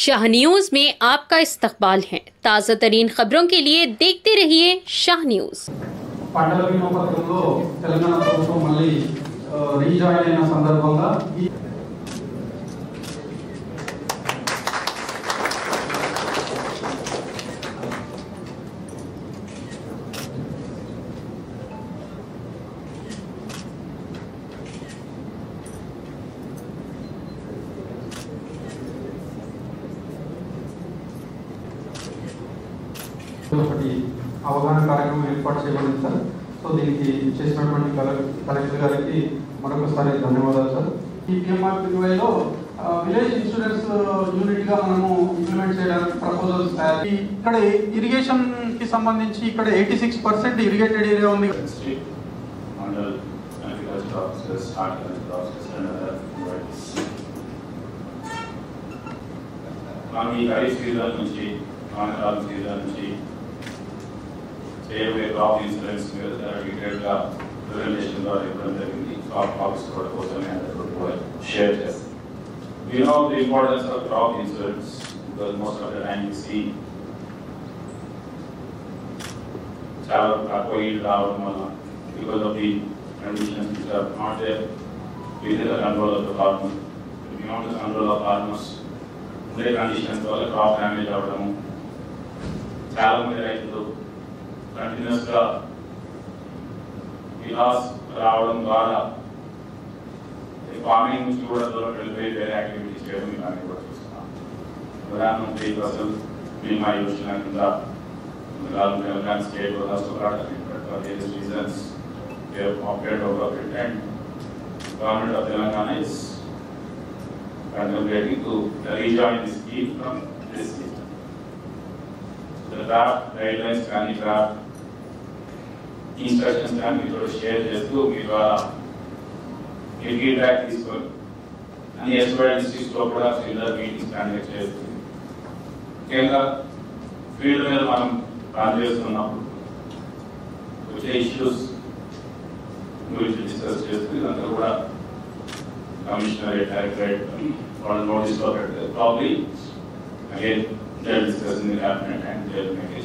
Shah news में आपका इस्तकबाल है। ताज़ा तरीन खबरों के लिए देखते रहिए शाह न्यूज। అవగాహన కార్యక్రమం ఏర్పాటు చేయబడింది సార్. సో దీనికి చేసినటువంటి కలెక్టర్ గారికి మరొకసారి ధన్యవాదాలు సార్. ఈ PMRPY విలేజ్ ఇన్సూరెన్స్ యూనిట్ గా మనము ఇంప్లిమెంట్ చేయడానికి ప్రపోజల్స్ తయారు. ఇక్కడ ఇరిగేషన్ కి సంబంధించి ఇక్కడ 86% ఇరిగేటెడ్ ఏరియా ఉంది. crop insurance detailed presentation or crop copies shared. We know the importance of crop insurance because most of the time we see because of the conditions which are not there within the control of the farmer. Beyond the control of farmers, the conditions for the crop damage out of continuous loss రావడం ద్వారా farming నుంచి కూడా దూరం వెళ్ళిపోయి వేరే activities చేయడం ఇలాంటి కూడా చూస్తున్నాం. ప్రధానమంత్రి ఫసల్ బీమా యోజన కింద Telangana state reasons operate out and government of Telangana is contemplating to rejoin the scheme from this season. The draft guidelines can be draft instructions can be share చేస్తూ మీ ద్వారా మీ ఫీడ్బ్యాక్ తీసుకొని అన్ని ఎస్పైర్డ్ డిస్ట్రిక్ట్స్ లో కూడా సిమిలర్ మీటింగ్స్ కండక్ట్ చేస్తూ ముఖ్యంగా field మీద మనం పనిచేస్తున్నప్పుడు వచ్చే ఇష్యూస్ గురించి డిస్కస్ చేస్తూ ఇదంతా కూడా Commissioner Directorate or notice of it. Probably again they'll discuss in the cabinet and they'll make a